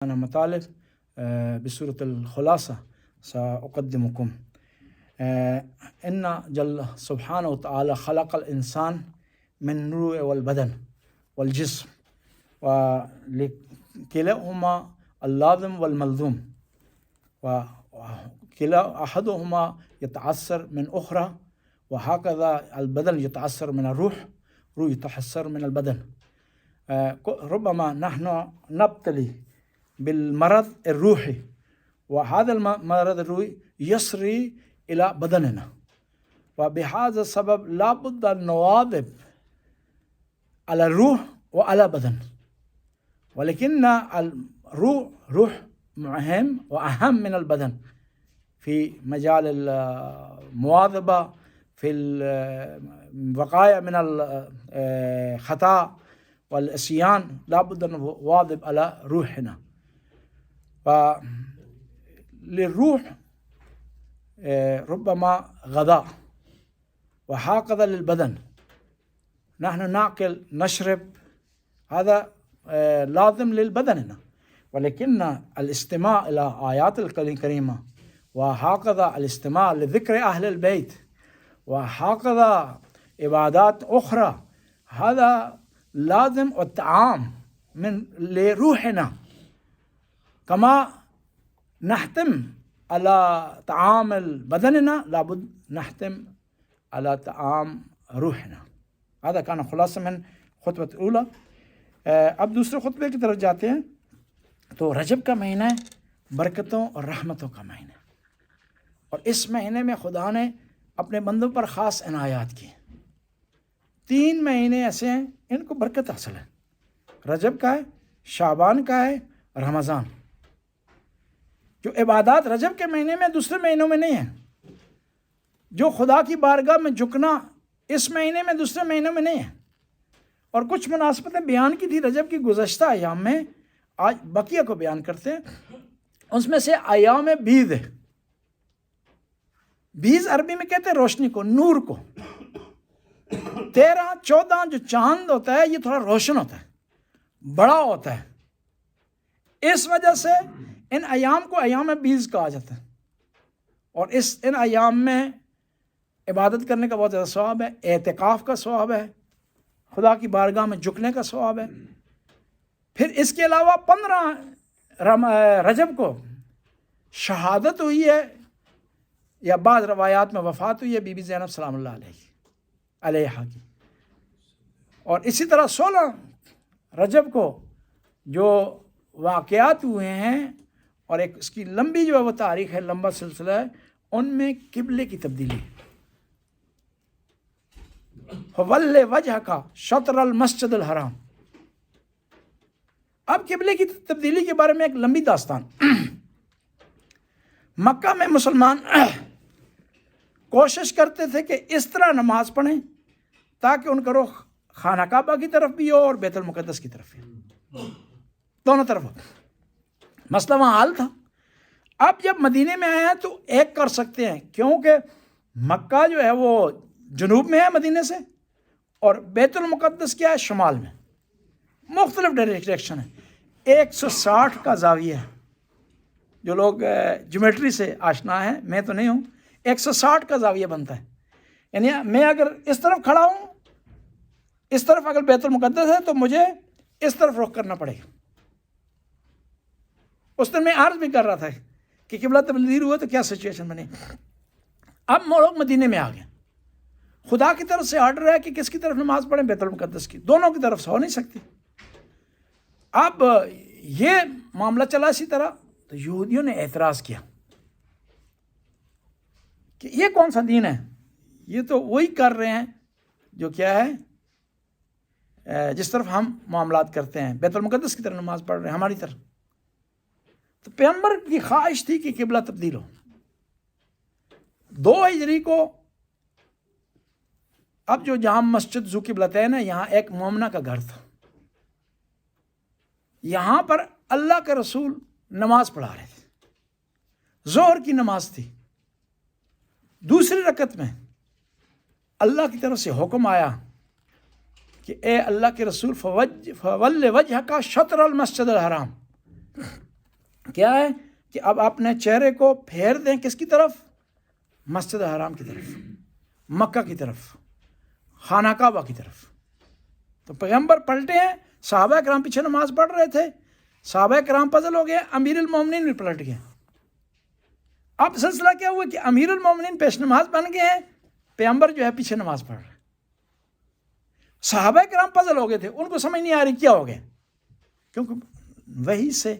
أنا مطالب بسورة الخلاصة سأقدمكم. إن جل سبحانه وتعالى خلق الإنسان من الروح والبدن والجسم، وكلاهما اللازم والملزوم، وكلا أحدهما يتعثر من أخرى، وهكذا البدن يتعثر من الروح، روح يتعثر من البدن. ربما نحن نبتلي بالمرض الروحي، وهذا المرض الروحي يسري إلى بدننا، وبهذا السبب لا بد أن نواظب على الروح وعلى البدن. ولكن الروح روح مهم وأهم من البدن في مجال المواظبة، في الوقاية من الخطأ والعصيان. لا بد أن نواظب على روحنا. فللروح ربما غذاء، وهكذا للبدن. نحن نأكل نشرب، هذا لازم للبدننا، ولكن الاستماع إلى آيات الكريمة، وهكذا الاستماع لذكر أهل البيت، وهكذا عبادات أخرى، هذا لازم الطعام من لروحنا. كما نحتم على طعام بدننا، لابد نحتم على طعام روحنا. هذا كان خلاصہ من خطبہ الاولى. اب دوسرے خطبے کی طرف جاتے ہیں. تو رجب کا مہینہ برکتوں اور رحمتوں کا مہینہ، اور اس مہینے میں خدا نے اپنے بندوں پر خاص عنایات کی. 3 مہینے ایسے ہیں ان کو برکت حاصل ہے. رجب کا ہے، شعبان کا ہے، رمضان. جو عبادات رجب کے مہینے میں دوسرے مہینوں میں نہیں ہیں، جو خدا کی بارگاہ میں جھکنا اس مہینے میں دوسرے مہینوں میں نہیں ہے. اور کچھ مناسبتیں بیان کی تھی رجب کی گزشتہ ایام میں، آج بقیہ کو بیان کرتے ہیں. اس میں سے ایام بیض ہے. بیض عربی میں کہتے ہیں روشنی کو، نور کو. 13 14 جو چاند ہوتا ہے یہ تھوڑا روشن ہوتا ہے، بڑا ہوتا ہے. اس وجہ سے ان ایام کو ایام بیض کہا جاتا ہے. اور ان ایام میں عبادت کرنے کا بہت زیادہ ثواب ہے، اعتکاف کا ثواب ہے، خدا کی بارگاہ میں جھکنے کا ثواب ہے. پھر اس کے علاوہ 15 رجب کو شہادت ہوئی ہے، یا بعض روایات میں وفات ہوئی ہے بی بی زینب سلام اللہ علیہ کی. اور اسی طرح 16 رجب کو جو واقعات ہوئے ہیں، اور ایک اس کی لمبی جو ہے وہ تاریخ ہے، لمبا سلسلہ ہے، ان میں قبلے کی تبدیلی. فَوَلِّ وَجْهَكَ شَطْرَ الْمَسْجِدِ الْحَرَامِ. اب قبلے کی تبدیلی کے بارے میں ایک لمبی داستان. مکہ میں مسلمان کوشش کرتے تھے کہ اس طرح نماز پڑھیں تاکہ ان کا رخ خانہ کعبہ کی طرف بھی ہو اور بیت المقدس کی طرف بھی ہو، دونوں طرف ہو. مسئلہ وہاں حل تھا. اب جب مدینے میں آئے ہیں تو ایک کر سکتے ہیں، کیونکہ مکہ جو ہے وہ جنوب میں ہے مدینے سے، اور بیت المقدس کیا ہے شمال میں. مختلف ڈائریکشن ہے. 160 کا زاویہ ہے. جو لوگ جیومیٹری سے آشنا ہیں، میں تو نہیں ہوں، 160 کا زاویہ بنتا ہے. یعنی میں اگر اس طرف کھڑا ہوں، اس طرف اگر بیت المقدس ہے تو مجھے اس طرف رخ کرنا پڑے گا. اس دن میں عرض بھی کر رہا تھا کہ قبلہ تبدیل ہوا تو کیا سچویشن بنے. اب لوگ مدینے میں آ گئے. خدا کی طرف سے آرڈر ہے کہ کس کی طرف نماز پڑھیں، بیت المقدس کی. دونوں کی طرف سے ہو نہیں سکتی. اب یہ معاملہ چلا اسی طرح. تو یہودیوں نے اعتراض کیا کہ یہ کون سا دین ہے، یہ تو وہی کر رہے ہیں جو کیا ہے جس طرف ہم معاملات کرتے ہیں، بیت المقدس کی طرف نماز پڑھ رہے ہیں ہماری طرف. تو پیغمبر کی خواہش تھی کہ قبلہ تبدیل ہو. 2 ہجری کو اب جو جہاں مسجد ذو قبلتین ہے، یہاں ایک مومنہ کا گھر تھا. یہاں پر اللہ کے رسول نماز پڑھا رہے تھے. ظہر کی نماز تھی. دوسری رکعت میں اللہ کی طرف سے حکم آیا کہ اے اللہ کے رسول فَوَلِّ وَجْهَكَ شَطْرَ الْمَسْجِدِ الْحَرَامِ، کیا ہے کہ اب اپنے چہرے کو پھیر دیں کس کی طرف؟ مسجد حرام کی طرف، مکہ کی طرف، خانہ کعبہ کی طرف۔ تو پیغمبر پلٹے ہیں، صحابہ کرام پیچھے نماز پڑھ رہے تھے، صحابہ کرام پزل ہو گئے، امیر المومنین بھی پلٹ گئے۔ اب سلسلہ کیا ہوا کہ امیر المومنین پیش نماز بن گئے ہیں، پیغمبر جو ہے پیچھے نماز پڑھ رہے ہیں۔ صحابہ کرام پزل ہو گئے تھے، ان کو سمجھ نہیں آ رہی کیا ہو گیا، کیونکہ وحی سے،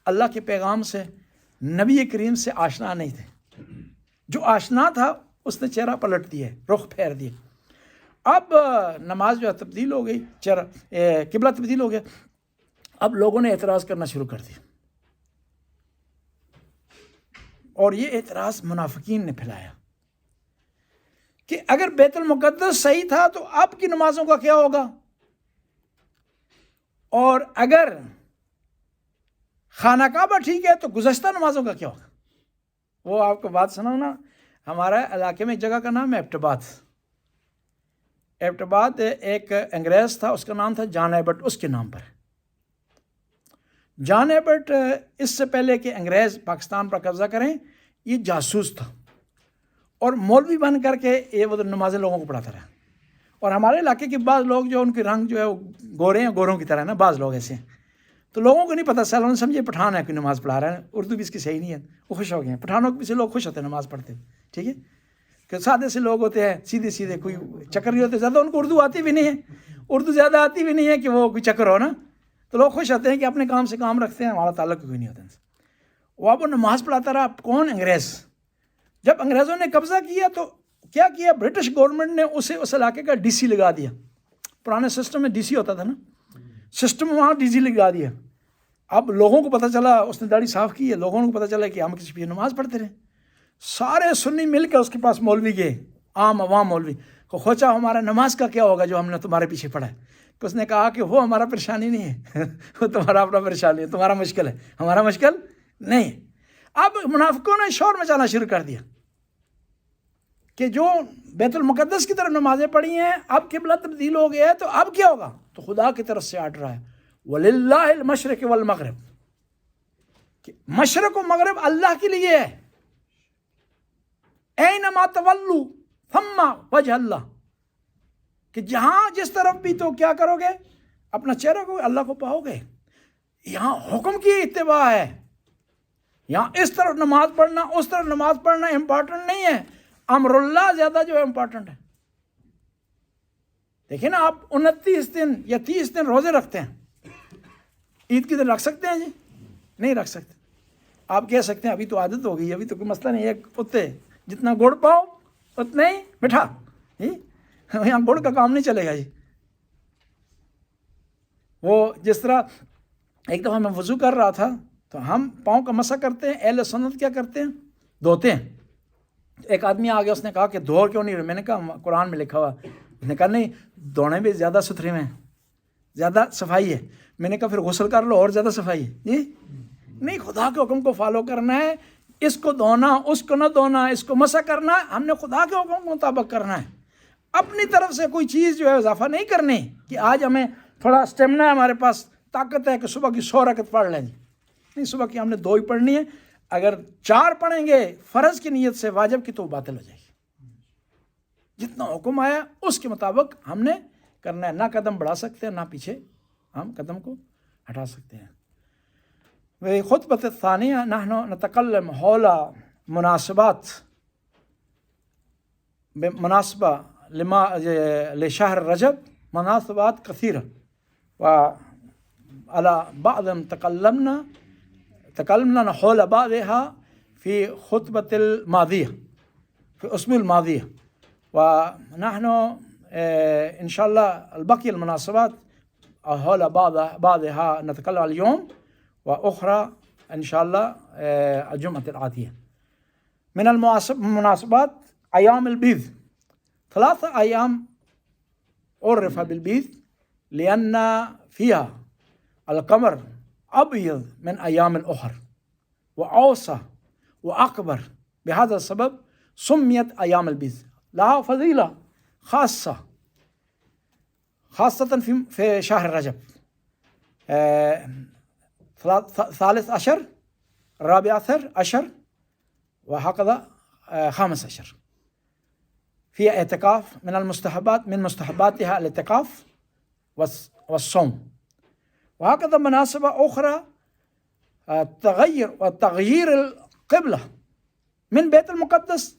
اللہ کے پیغام سے، نبی کریم سے آشنا نہیں تھے۔ جو آشنا تھا اس نے چہرہ پلٹ دیا، رخ پھیر دیا۔ اب نماز جو ہے تبدیل ہو گئی، قبلہ تبدیل ہو گیا۔ اب لوگوں نے اعتراض کرنا شروع کر دیا، اور یہ اعتراض منافقین نے پھیلایا کہ اگر بیت المقدس صحیح تھا تو اب کی نمازوں کا کیا ہوگا، اور اگر خانہ کعبہ ٹھیک ہے تو گزشتہ نمازوں کا کیا ہوگا۔ وہ آپ کو بات سناؤں نا، ہمارے علاقے میں ایک جگہ کا نام ہے ایبٹ آباد۔ ایبٹ آباد ایک انگریز تھا، اس کا نام تھا جان ایبٹ، اس کے نام پر۔ جان ایبٹ اس سے پہلے کہ انگریز پاکستان پر قبضہ کریں، یہ جاسوس تھا، اور مولوی بن کر کے یہ وہ نمازیں لوگوں کو پڑھاتا رہا۔ اور ہمارے علاقے کے بعض لوگ جو ان کے رنگ جو ہے وہ گورے ہیں، گوروں کی طرح نا، بعض لوگ ایسے ہیں، تو لوگوں کو نہیں پتہ، سالوں نے سمجھے پٹھان ہے کوئی نماز پڑھا رہا ہے، اردو بھی اس کی صحیح نہیں ہے، وہ خوش ہو گئے ہیں۔ پٹھانوں کے پیچھے لوگ خوش ہوتے ہیں نماز پڑھتے ہیں، ٹھیک ہے، کہ سادے سے لوگ ہوتے ہیں، سیدھے سیدھے، کوئی چکر نہیں ہوتے، زیادہ ان کو اردو آتی بھی نہیں ہے، اردو زیادہ آتی بھی نہیں ہے کہ وہ کوئی چکر ہو نا، تو لوگ خوش ہوتے ہیں کہ اپنے کام سے کام رکھتے ہیں، ہمارا تعلق کوئی نہیں ہوتا ان سے۔ وہ اب وہ نماز پڑھاتا رہا، کون؟ انگریز۔ جب انگریزوں نے قبضہ کیا تو کیا کیا، برٹش گورنمنٹ نے اسے اس علاقے کا ڈی سی لگا دیا۔ پرانے سسٹم میں ڈی سی ہوتا تھا نا، سسٹم وہاں ڈی سی لگا دیا۔ اب لوگوں کو پتہ چلا، اس نے داڑھی صاف کی ہے، لوگوں کو پتہ چلا کہ ہم کسی پہ نماز پڑھتے رہے۔ سارے سنی مل کے اس کے پاس مولوی گئے، عام عوام مولوی کو، خوچا ہمارا نماز کا کیا ہوگا جو ہم نے تمہارے پیچھے پڑھا ہے؟ کہ اس نے کہا کہ وہ ہمارا پریشانی نہیں ہے، وہ تمہارا اپنا پریشانی ہے، تمہارا مشکل ہے، ہمارا مشکل نہیں۔ اب منافقوں نے شور مچانا شروع کر دیا کہ جو بیت المقدس کی طرف نمازیں پڑھی ہیں، اب قبلہ تبدیل ہو گیا ہے تو اب کیا ہوگا؟ تو خدا کی طرف سے آرڈر ہے، وَلِلَّهِ الْمَشْرِقِ وَالْمَغْرِبِ، کہ مشرق و مغرب اللہ کے لیے ہے، اَيْنَمَا تَوَلُّوا ثَمَّ وَجْهَ اللَّهِ، کہ جہاں جس طرف بھی تو کیا کرو گے، اپنا چہرہ کو اللہ کو پاؤ گے۔ یہاں حکم کی اتباع ہے، یہاں اس طرف نماز پڑھنا اس طرف نماز پڑھنا امپورٹنٹ نہیں ہے، امر اللہ زیادہ جو ہے امپورٹنٹ ہے۔ دیکھیں نا، آپ 29 دن یا 30 دن روزے رکھتے ہیں، عید کے دن رکھ سکتے ہیں؟ جی نہیں رکھ سکتے۔ آپ کہہ سکتے ہیں ابھی تو عادت ہو گئی، ابھی تو کوئی مسئلہ نہیں ہے، اتنے جتنا گڑ پاؤ اتنا ہی میٹھا، جی یہاں گڑ کا کام نہیں چلے گا جی۔ وہ جس طرح ایک دفعہ میں وضو کر رہا تھا تو ہم پاؤں کا مسح کرتے ہیں، اہل سنت کیا کرتے ہیں؟ دھوتے ہیں۔ ایک آدمی آ گیا، اس نے کہا کہ دھو کیوں نہیں رہے؟ میں نے کہا قرآن میں لکھا ہوا۔ اس نے کہا نہیں، دھونے بھی زیادہ ستھرے میں زیادہ صفائی ہے۔ میں نے کہا پھر غسل کر لو، اور زیادہ صفائی ہے۔ جی نہیں، خدا کے حکم کو فالو کرنا ہے، اس کو دھونا اس کو نہ دھونا، اس کو مسح کرنا، ہم نے خدا کے حکم کے مطابق کرنا ہے۔ اپنی طرف سے کوئی چیز جو ہے اضافہ نہیں کرنی کہ آج ہمیں تھوڑا اسٹیمنا ہے، ہمارے پاس طاقت ہے کہ صبح کی 100 رکعت پڑھ لیں۔ جی نہیں، صبح کی ہم نے 2 ہی پڑھنی ہے، اگر 4 پڑھیں گے فرض کی نیت سے واجب کی تو باطل ہو جائے گی۔ جتنا حکم آیا اس کے مطابق ہم نے کرنا ہے، نہ قدم بڑھا سکتے ہیں نہ پیچھے ہم قدم کو ہٹا سکتے ہیں۔ خطبۃ الثانیہ نحن نتکلم حول مناسبات مناسبہ لشہر رجب، مناسبات کثیرہ، وعلى بعض تكلمنا حول بعضها في خطبة الماضية في الأسبوع الماضية، ونحن إن شاء الله البقية المناسبات حول بعضها نتكلم اليوم، وأخرى إن شاء الله الجمعة الآتية. من المناسبات أيام البيض، 3 أيام عرف بالبيض لأن فيها القمر أبيض من أيام الأخر وأوسع وأكبر، بهذا السبب سميت أيام البيض، لها فضيلة خاصة خاصة في شهر رجب. ثالث عشر، الرابع عشر، وهكذا 15. في اعتكاف من المستحبات، من مستحباتها الاعتكاف والصوم. وهكذا مناسبة أخرى تغيير القبلة من بيت المقدس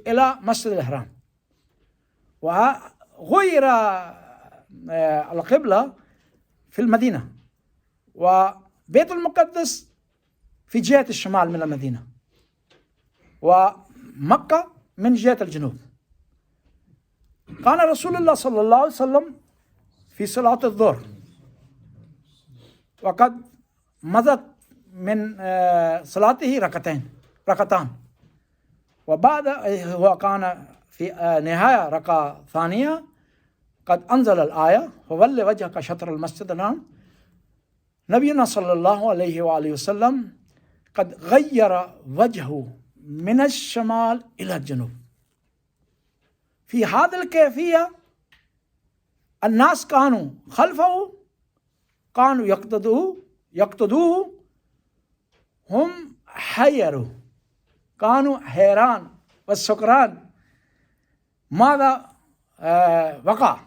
إلى مسجد الحرام. وغير القبلة في المدينة، وبيت المقدس في جهة الشمال من المدينة، ومكة من جهة الجنوب. كان رسول الله صلى الله عليه وسلم في صلاة الظهر وقد مضت من صلاته ركعتان، وبعد هو كان في نهاية ركعة ثانية قد أنزل الآية فول وجهك شطر المسجد الحرام. نبينا صلى الله عليه وآله وسلم قد غير وجهه من الشمال إلى الجنوب. في هذه الكيفية الناس كانوا خلفه، كانوا يقتدوه، هم حيروا، كانوا حيران والسكران ماذا وقع.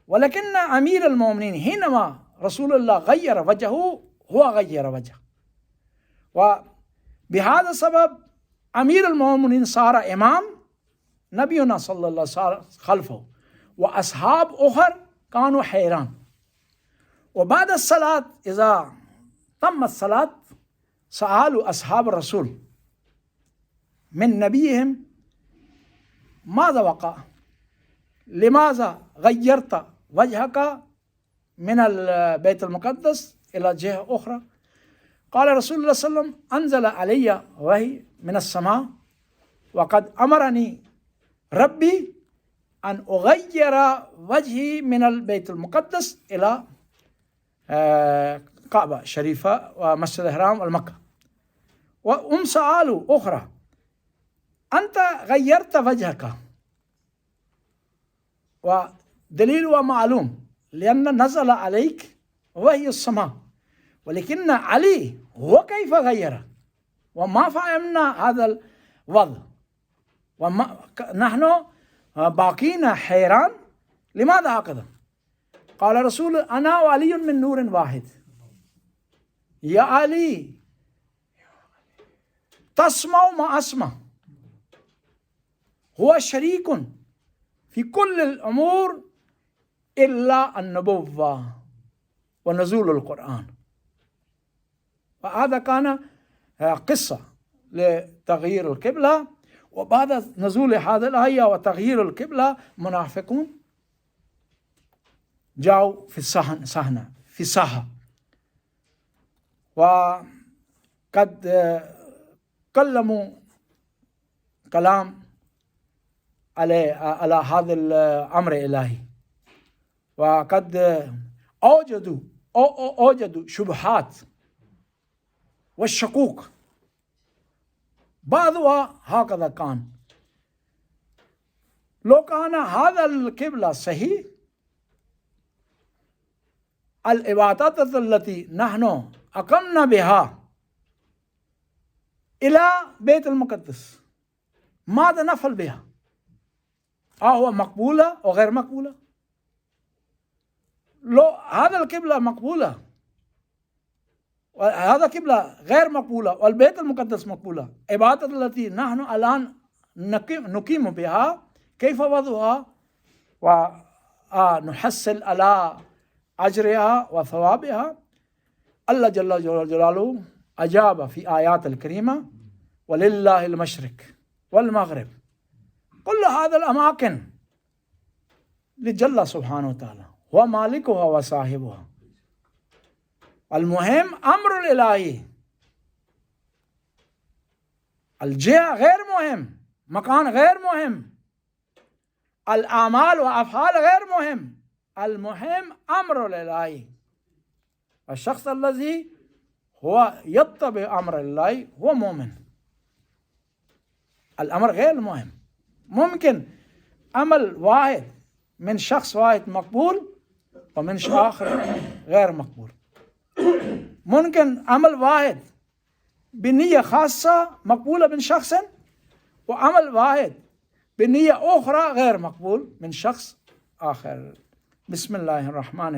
ولكن أمير المؤمنين حينما رسول الله غير وجهه، هو غير وجهه، وبهذا السبب أمير المؤمنين صار إمام، نبينا صلى الله عليه وسلم خلفه، وأصحاب أخر كانوا حيران. وبعد الصلاة إذا تم الصلاة سألوا أصحاب الرسول من نبيهم ماذا وقع؟ لماذا غيرت وجهك من البيت المقدس إلى جهة أخرى؟ قال رسول الله صلى الله عليه وسلم أنزل علي وحي من السماء وقد أمرني ربي أن أغير وجهي من البيت المقدس إلى كعبة شريفة ومسجد الحرام والمكة. سألوا أخرى أنت غيرت وجهك، ودليل معلوم لأن نزل عليك وحي السماء، ولكن علي هو كيف غير وما فهمنا هذا الوضع، نحن باقين حيران لماذا هكذا؟ قال رسول أنا وعلي من نور واحد، يا علي تسمع ما أسمع، هو شريك في كل الأمور إلا النبوة ونزول القرآن. وهذا كان قصة لتغيير القبلة. وبعد نزول هذا الآية وتغيير القبلة منافقون جاءوا في الساحة وقد كلموا كلام على هذا الأمر الإلهي، وقد أوجدوا شبهات والشكوك. بعضها هكذا كان، لو كان هذا القبلة صحيح، العبادات التي نحن أقمنا بها إلى بيت المقدس ماذا نفعل بها؟ هو مقبولة أو غير مقبولة؟ لو هذا القبلة مقبولة وهذا قبلة غير مقبولة والبيت المقدس مقبولة، عبادة التي نحن الآن نقيم بها كيف وضعها ونحصل على أجرها وثوابها؟ الله جل جلاله أجاب في آيات الكريمة ولله المشرق والمغرب، كل هذا الأماكن لجل سبحانه وتعالى، هو مالكها وصاحبها. المهم أمر الإلهي، الجهة غير مهم، مكان غير مهم، الأعمال وأفعال غير مهم، المهم أمر الإلهي. الشخص الذي هو يتبع أمر الله هو مؤمن. الأمر غير مهم، ممكن عمل واحد من شخص واحد مقبول ومن آخر غير مقبول. ممكن عمل واحد بنية خاصة مقبولة من شخص، وعمل واحد بنية أخرى غير مقبول من شخص آخر. بسم الله الرحمن